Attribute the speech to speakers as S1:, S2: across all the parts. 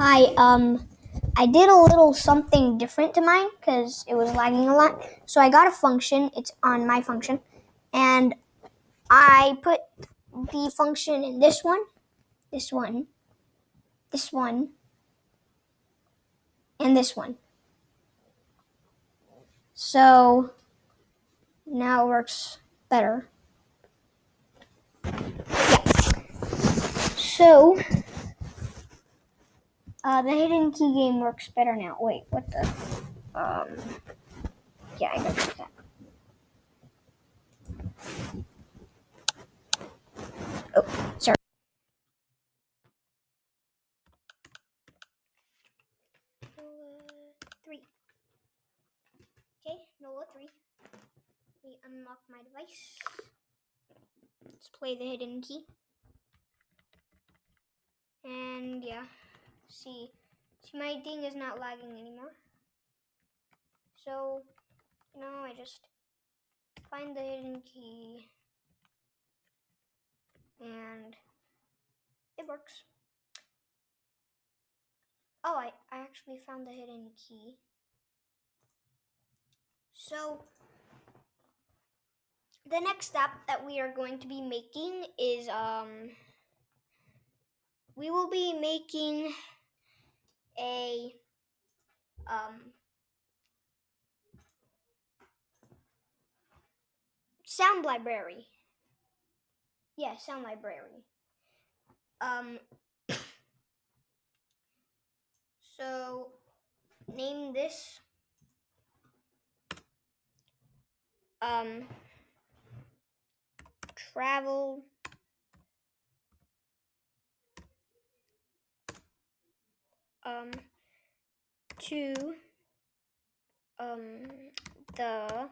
S1: Hi, I did a little something different to mine because it was lagging a lot. So I got a function, it's on my function, and I put the function in this one, this one, this one, and this one. So now it works better. So the hidden key game works better now. Wait, what the? Yeah, I gotta fix that. Oh, sorry. Three. Okay, NOLA 3. Let me unlock my device. Let's play the hidden key. And yeah, see my thing is not lagging anymore. So, I just find the hidden key and it works. Oh, I actually found the hidden key. So, the next step that we are going to be making is we will be making a sound library. Yeah, sound library. So name this travel to the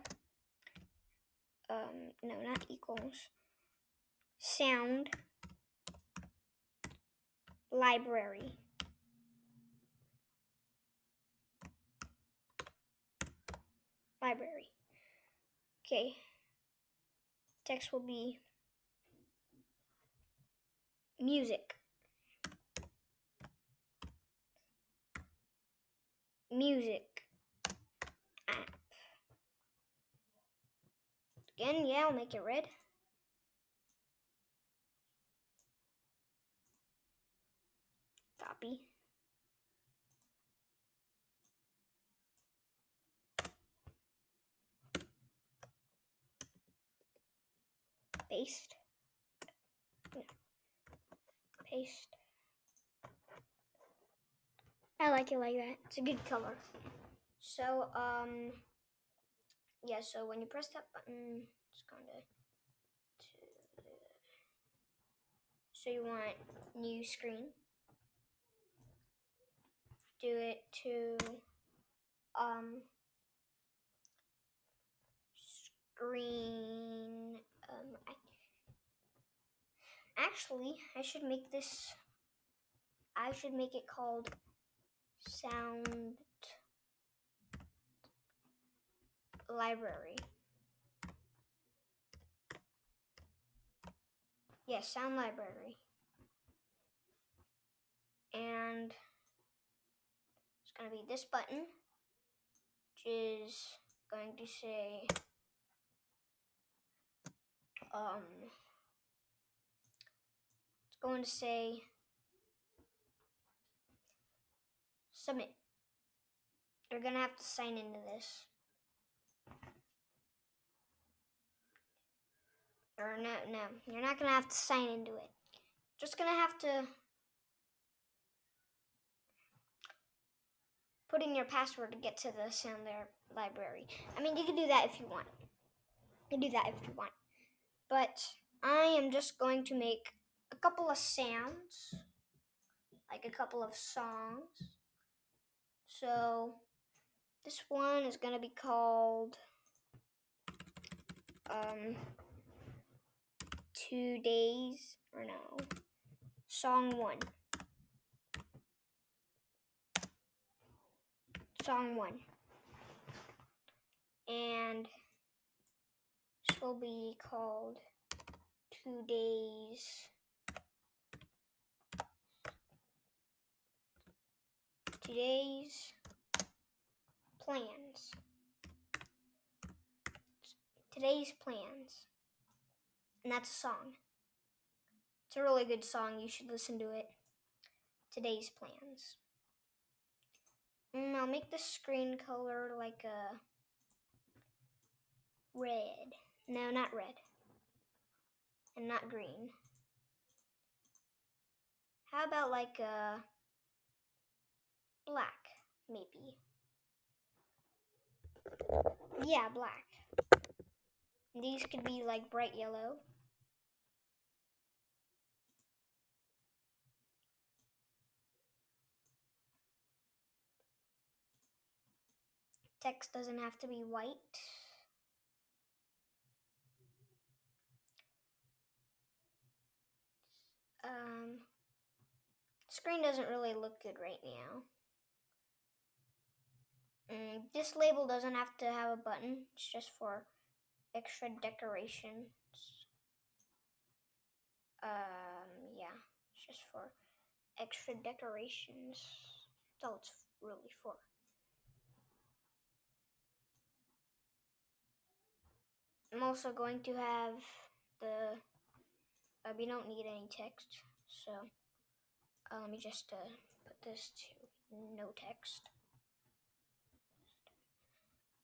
S1: no, not equals, sound library. Okay. Text will be music. App. Again, yeah, I'll make it red. Copy. Paste. No. Paste. I like it like that. It's a good color. So, yeah, so when you press that button, it's going to so you want new screen. Do it to screen. Actually, I should make it called sound library. Yes, sound library. And it's going to be this button, which is going to say submit. You're going to have to sign into this. Or no, you're not going to have to sign into it. Just going to have to put in your password to get to the sound library. I mean, you can do that if you want. But I am just going to make a couple of sounds, like a couple of songs. So this one is going to be called 2 days, or no, song 1. And this will be called 2 days Today's plans. Today's plans. And that's a song. It's a really good song. You should listen to it. Today's plans. I'll make the screen color like a red. No, not red. And not green. How about like a black, maybe? Yeah, black. These could be like bright yellow. Text doesn't have to be white. Screen doesn't really look good right now. This label doesn't have to have a button. It's just for extra decorations. Yeah, it's just for extra decorations. That's all it's really for. I'm also going to have the, we don't need any text, so let me just put this to no text.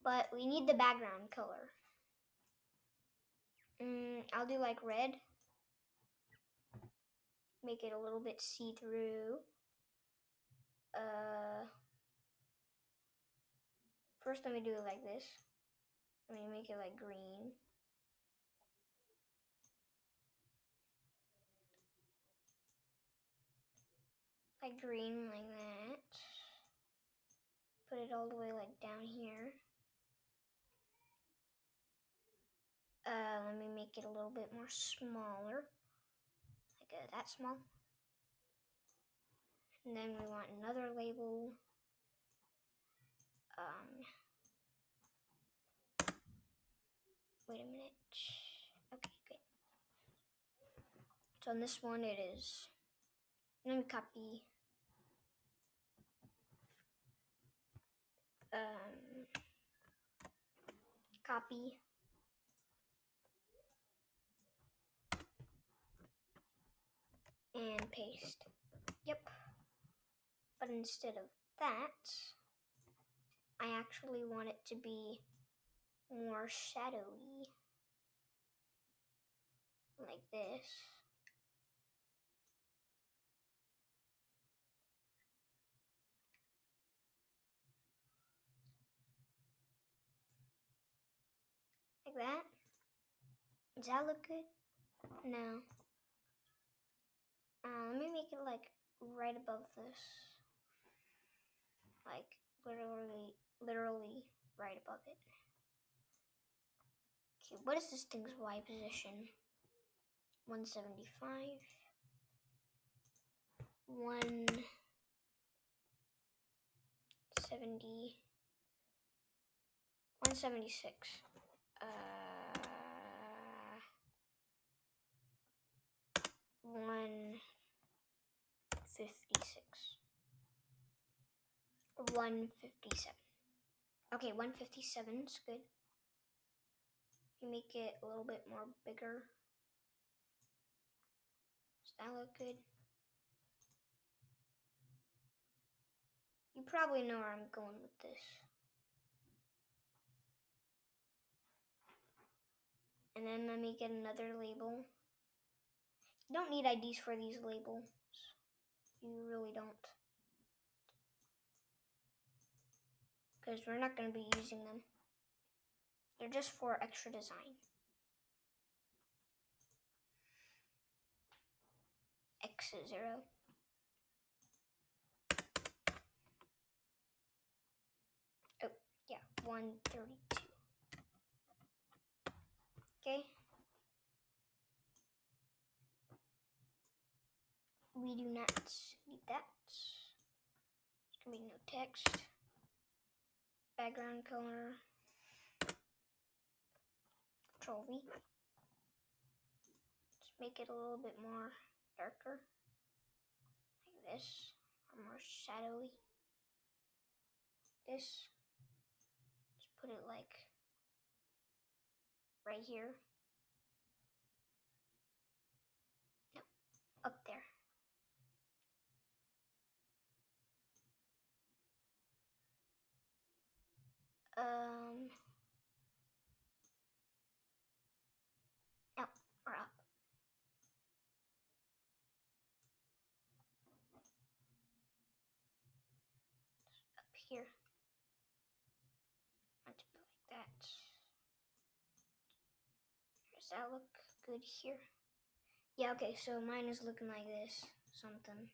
S1: But we need the background color. I'll do like red. Make it a little bit see-through. First let me do it like this. Let me make it like green. Like green, like that. Put it all the way like down here. Let me make it a little bit more smaller. Like that small. And then we want another label. Wait a minute. Okay, good. So on this one it is, let me copy. Copy. And paste. Yep. But instead of that, I actually want it to be more shadowy. Like this. Like that. Does that look good? No. Let me make it like right above this. Like literally right above it. Okay, what is this thing's Y position? 175. 176. 156. 157. Okay, 157 is good. You make it a little bit more bigger. Does that look good? You probably know where I'm going with this. And then let me get another label. You don't need IDs for these labels. You really don't. Because we're not going to be using them. They're just for extra design. X is 0. Oh, yeah, 132. Okay. We do not need that. There's going to be no text. Background color. Control V. Let's make it a little bit more darker. Like this. Or more shadowy. this. Just put it like right here. No, up there. No, or up. Up here. Let's put like that. Does that look good here? Yeah, okay, so mine is looking like this. Something.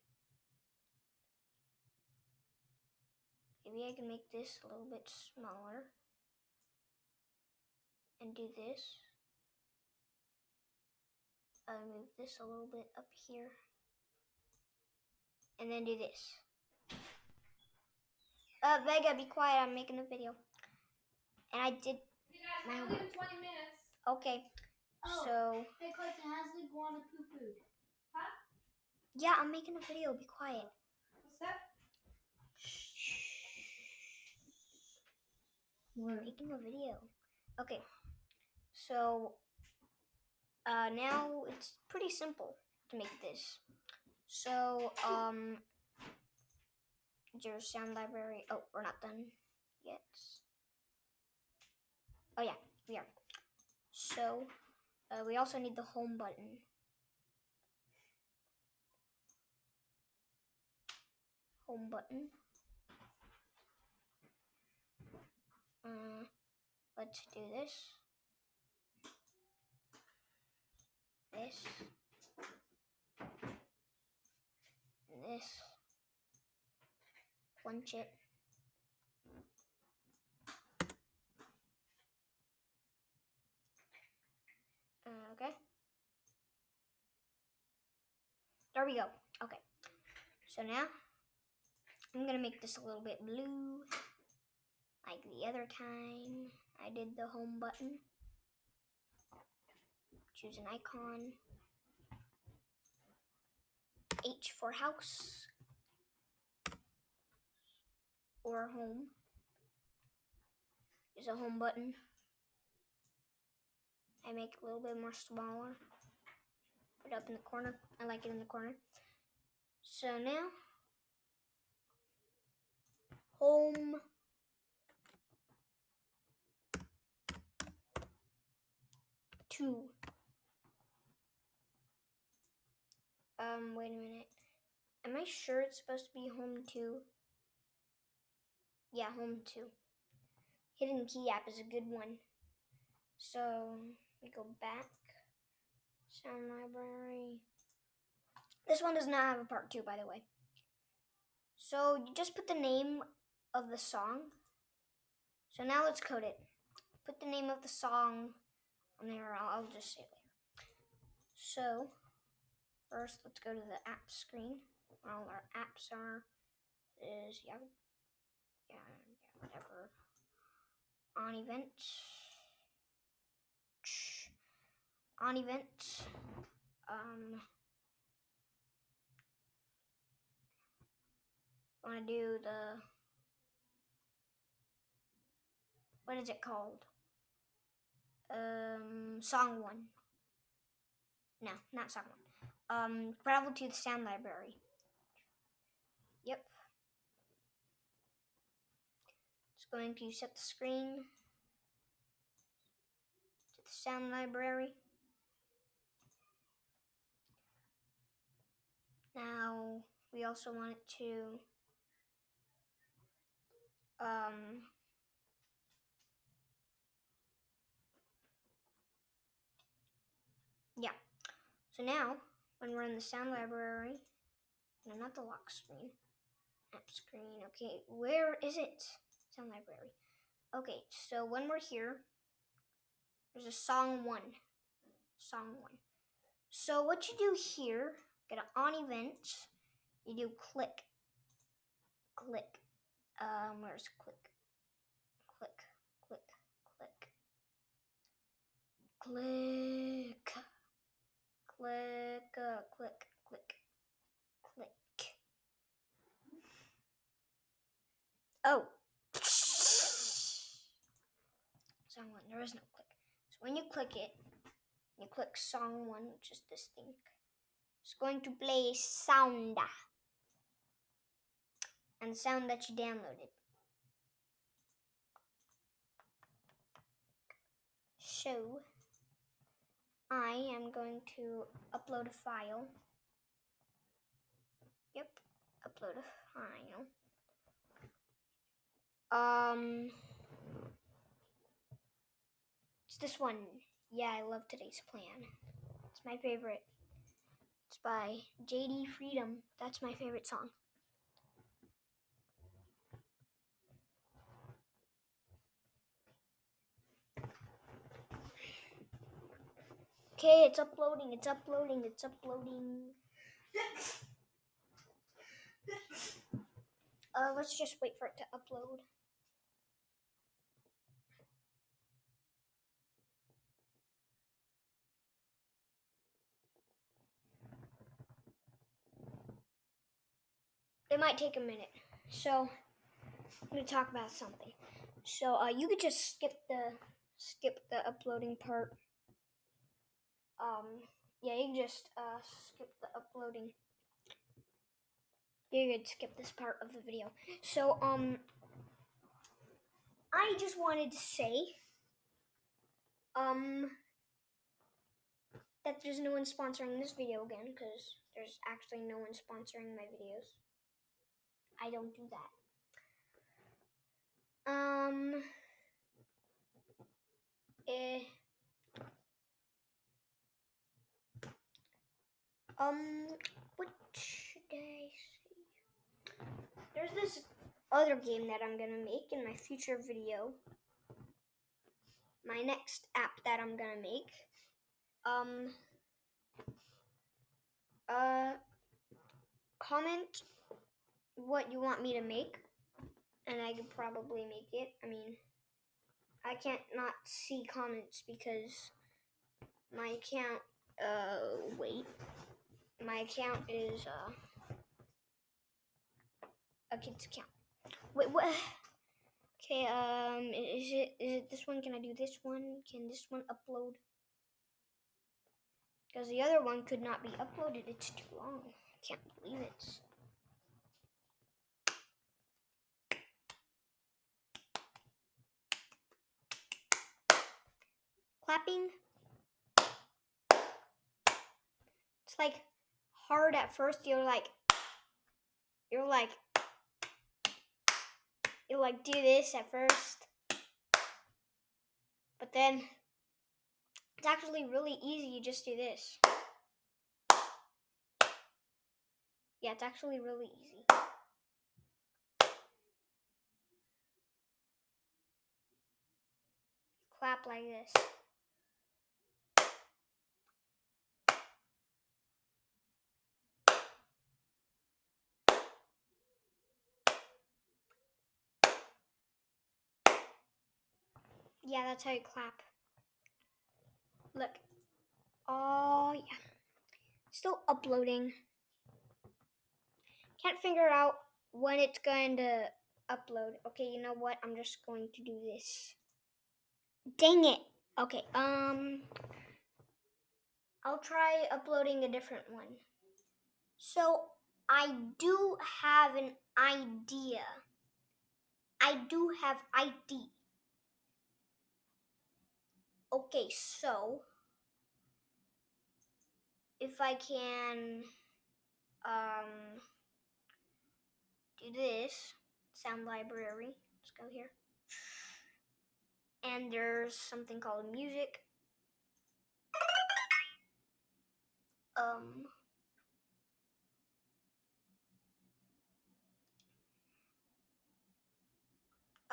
S1: Maybe I can make this a little bit smaller. And do this. I'll move this a little bit up here. And then do this. Vega, be quiet. I'm making a video. And I did.
S2: You guys, I leave in 20 minutes.
S1: Okay.
S2: Oh,
S1: so.
S2: Hey, Clayton, has the iguana poo-pooed? Huh?
S1: Yeah, I'm making a video. Be quiet.
S2: What's that?
S1: Shh. I'm making a video. Okay. So, now it's pretty simple to make this. So, your sound library. Oh, we're not done yet. Oh yeah, we are. So, we also need the home button. Home button. Let's do this. This. And this. Punch it. Okay. There we go. Okay. So now, I'm gonna make this a little bit blue. Like the other time I did the home button. Choose an icon. H for house. Or home. Use a home button. I make it a little bit more smaller. Put it up in the corner. I like it in the corner. So now, home. Two. Wait a minute. Am I sure it's supposed to be home 2? Yeah, home 2. Hidden key app is a good one. So we go back. Sound library. This one does not have a part 2, by the way. So you just put the name of the song. So now let's code it. Put the name of the song on there. I'll just say it later. So first, let's go to the app screen. Where all our apps are. Is yeah, whatever. On events. On events. Want to do the, what is it called? Song 1. No, not song 1. Travel to the sound library. Yep. It's going to set the screen to the sound library. Now we also want it to yeah. So now when we're in the sound library, no, not the lock screen, app screen. Okay, where is it? Sound library. Okay, so when we're here, there's a song 1. Song 1. So what you do here, get an on event, you do click. Where's click? Click. Click. Click. Oh. Song 1. There is no click. So when you click it, you click Song 1, which is this thing. It's going to play sound. And the sound that you downloaded. So I am going to upload a file. Yep, upload a file. It's this one. Yeah, I love Today's Plan. It's my favorite. It's by JD Freedom. That's my favorite song. Okay, it's uploading. Let's just wait for it to upload. It might take a minute. So I'm gonna talk about something. So you could just skip the uploading part. Yeah, you can just skip the uploading. You could skip this part of the video. So I just wanted to say that there's no one sponsoring this video again, because there's actually no one sponsoring my videos. I don't do that. What should I say? There's this other game that I'm gonna make in my future video. My next app that I'm gonna make. Comment what you want me to make, and I could probably make it. I mean, I can't not see comments because my account, my account is, a kid's account. Wait, what? Okay, is it this one? Can I do this one? Can this one upload? Because the other one could not be uploaded. It's too long. I can't believe it. Clapping. It's like hard at first. You're like do this at first, but then it's actually really easy. You just do this. Yeah, it's actually really easy. Clap like this. Yeah, that's how you clap. Look. Oh, yeah. Still uploading. Can't figure out when it's going to upload. Okay, you know what? I'm just going to do this. Dang it. Okay, I'll try uploading a different one. So, I do have an idea. I do have ID. Okay, so if I can do this, sound library. Let's go here. And there's something called music.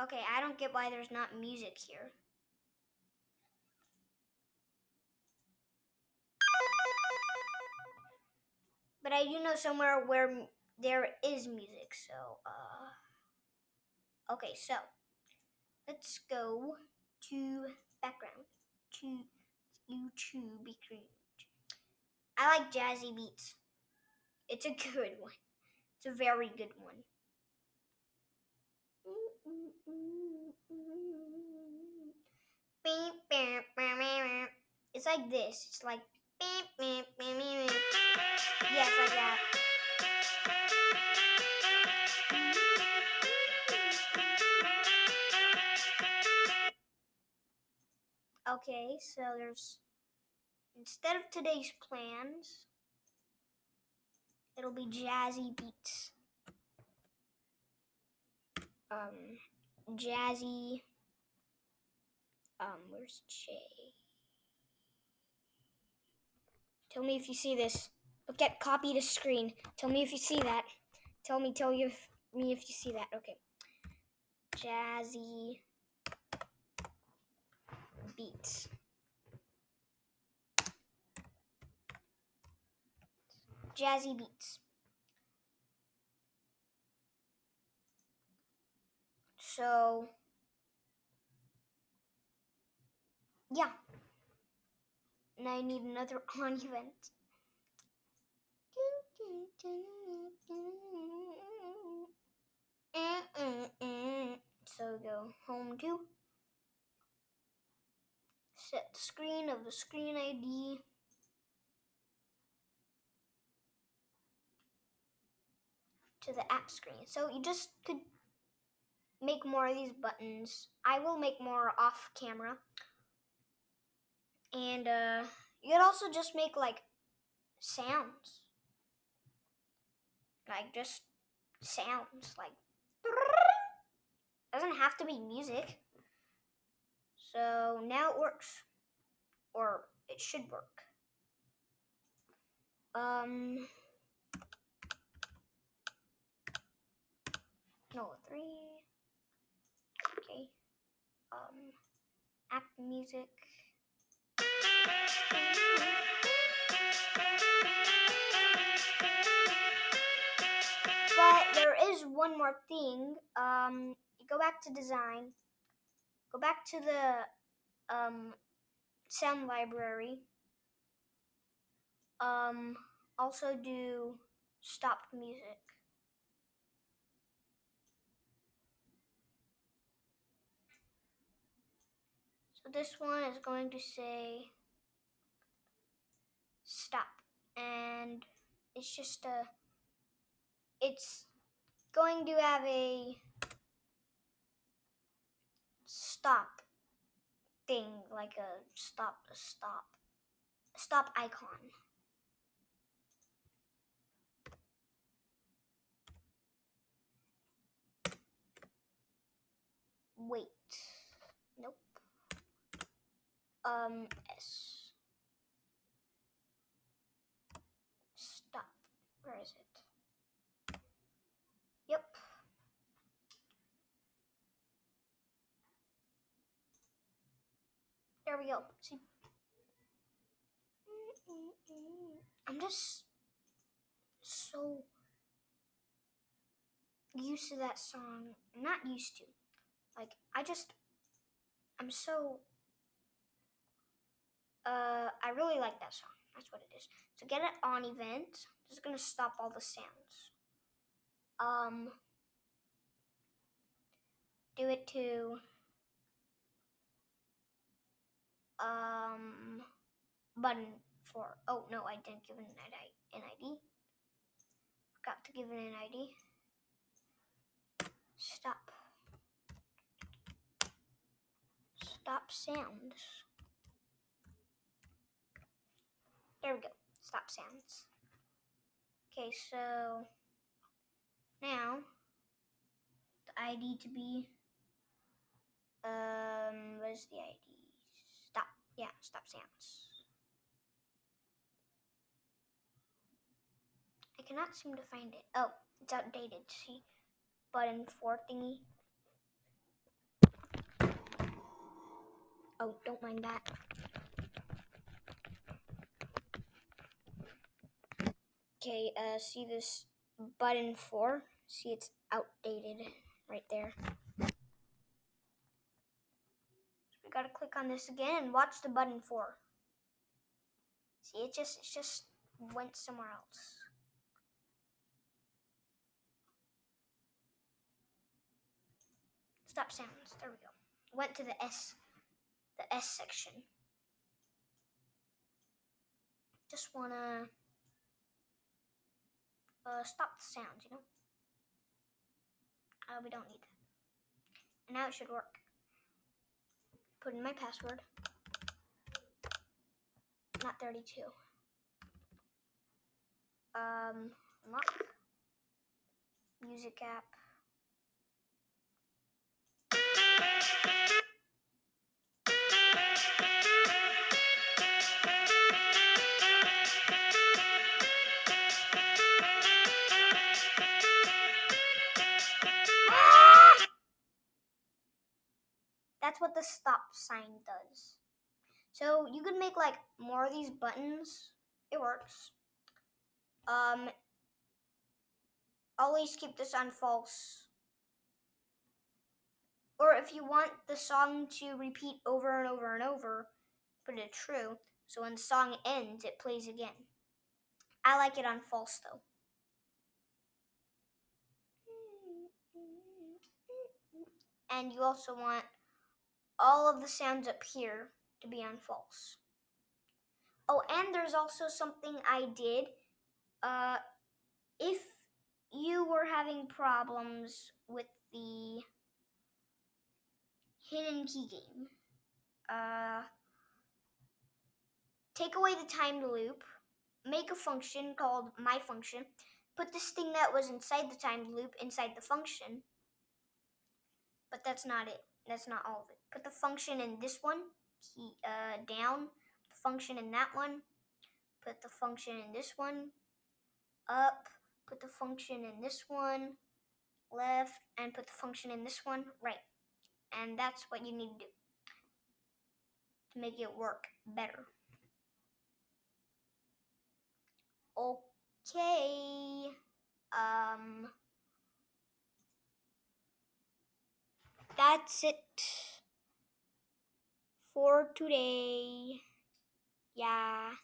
S1: Okay, I don't get why there's not music here. But I do know somewhere where there is music, so, okay, so, let's go to background, to YouTube. I like jazzy beats. It's a good one. It's a very good one. It's like this. It's like yes, like that. Okay, so there's instead of today's plans, it'll be jazzy beats. Jazzy. Where's J? Tell me if you see this. Look at copy to screen. Tell me if you see that. Tell me if you see that. Okay. Jazzy beats. Jazzy beats. So, yeah. And I need another on event. So go home to set the screen of the screen ID. To the app screen. So you just could make more of these buttons. I will make more off camera. And you could also just make like sounds. Like just sounds. Like doesn't have to be music. So now it works. Or it should work. No, 3. Okay. App music. But there is one more thing. You go back to design. Go back to the sound library. Also do stop music. So this one is going to say stop, and it's going to have a stop thing, like a stop icon. Wait, nope. S. Stop. Where is it? Yep. There we go. See? I'm just so used to that song. Not used to. Like, I'm so, I really like that song. That's what it is. So get it on event. This is gonna stop all the sounds. Do it to, button 4. Oh, no, I didn't give it an ID. Forgot to give it an ID. Stop. Stop sounds. There we go. Stop sounds. Okay, so now the ID to be what is the ID? Stop. Yeah, stop sounds. I cannot seem to find it. Oh, it's outdated. See, button 4 thingy. Oh, don't mind that. Okay, see this button 4? See, it's outdated right there. So we gotta click on this again and watch the button 4. See, it just went somewhere else. Stop sounds. There we go. Went to the S the S section. Just wanna stop the sounds, you know? We don't need that. And now it should work. Put in my password. Not 32. Unlock. Music app. That's what the stop sign does. So you could make like more of these buttons. It works. Always keep this on false. Or if you want the song to repeat over and over and over, put it true. So when the song ends, it plays again. I like it on false though. And you also want all of the sounds up here to be on false. Oh, and there's also something I did. If you were having problems with the hidden key game, take away the timed loop, make a function called myFunction, put this thing that was inside the timed loop inside the function, but that's not it. That's not all of it. Put the function in this one, down, the function in that one, put the function in this one, up, put the function in this one, left, and put the function in this one, right. And that's what you need to do to make it work better. Okay. That's it for today. Yeah.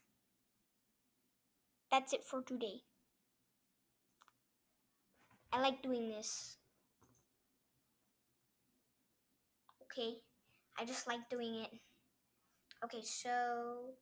S1: That's it for today. I like doing this. Okay. I just like doing it. Okay, so